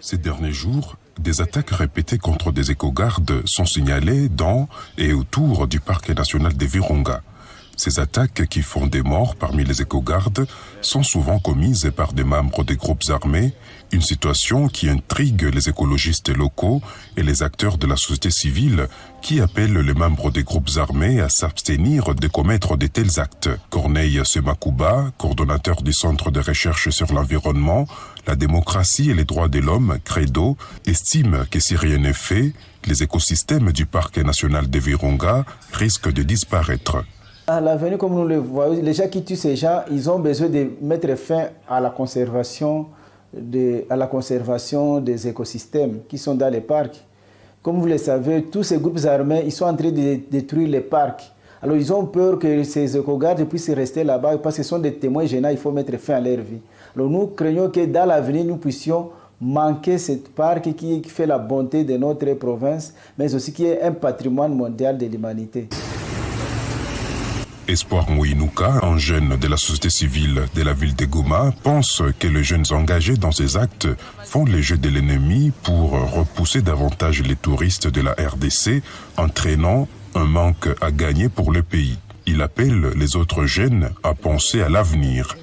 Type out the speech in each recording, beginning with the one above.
Ces derniers jours, des attaques répétées contre des éco-gardes sont signalées dans et autour du parc national des Virunga. Ces attaques qui font des morts parmi les éco-gardes sont souvent commises par des membres des groupes armés, une situation qui intrigue les écologistes locaux et les acteurs de la société civile qui appellent les membres des groupes armés à s'abstenir de commettre de tels actes. Corneille Semakouba, coordonnateur du Centre de recherche sur l'environnement, la démocratie et les droits de l'homme, Credo, estime que si rien n'est fait, les écosystèmes du parc national des Virunga risquent de disparaître. À l'avenir, comme nous le voyons, les gens qui tuent ces gens, ils ont besoin de mettre fin à la conservation des écosystèmes qui sont dans les parcs. Comme vous le savez, tous ces groupes armés, ils sont en train de détruire les parcs. Alors ils ont peur que ces éco-gardes puissent rester là-bas parce que ce sont des témoins gênants, il faut mettre fin à leur vie. Alors nous craignons que dans l'avenir, nous puissions manquer ce parc qui fait la bonté de notre province, mais aussi qui est un patrimoine mondial de l'humanité. Espoir Mouinouka, un jeune de la société civile de la ville de Goma, pense que les jeunes engagés dans ces actes font les jeux de l'ennemi pour repousser davantage les touristes de la RDC, entraînant un manque à gagner pour le pays. Il appelle les autres jeunes à penser à l'avenir.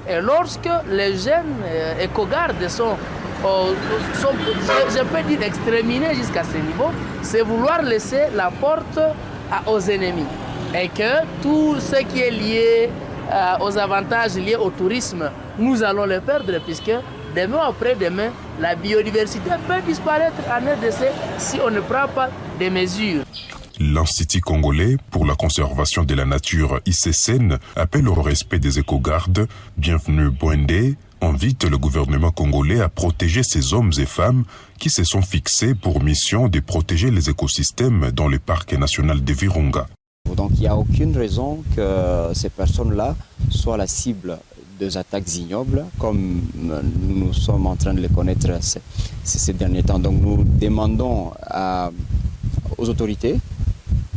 Et lorsque les jeunes éco-gardes sont, je peux dire, exterminés jusqu'à ce niveau, c'est vouloir laisser la porte aux ennemis. Et que tout ce qui est lié aux avantages liés au tourisme, nous allons les perdre puisque demain après-demain, la biodiversité peut disparaître en RDC si on ne prend pas des mesures. L'Institut congolais pour la conservation de la nature ICCN appelle au respect des éco-gardes. Bienvenue Bwende invite le gouvernement congolais à protéger ces hommes et femmes qui se sont fixés pour mission de protéger les écosystèmes dans le parc national des Virunga. Donc il n'y a aucune raison que ces personnes-là soient la cible des attaques ignobles, comme nous sommes en train de les connaître ces derniers temps. Donc nous demandons aux autorités,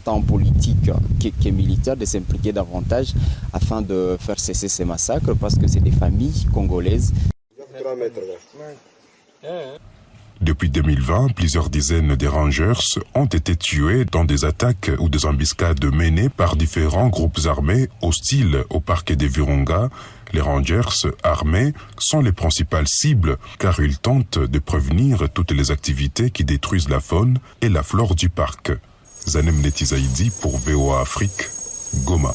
tant politiques que militaires, de s'impliquer davantage afin de faire cesser ces massacres parce que c'est des familles congolaises. Depuis 2020, plusieurs dizaines de rangers ont été tués dans des attaques ou des embuscades menées par différents groupes armés hostiles au parc des Virunga. Les rangers armés sont les principales cibles car ils tentent de prévenir toutes les activités qui détruisent la faune et la flore du parc. Zanem Netizaïdi pour VOA Afrique, Goma.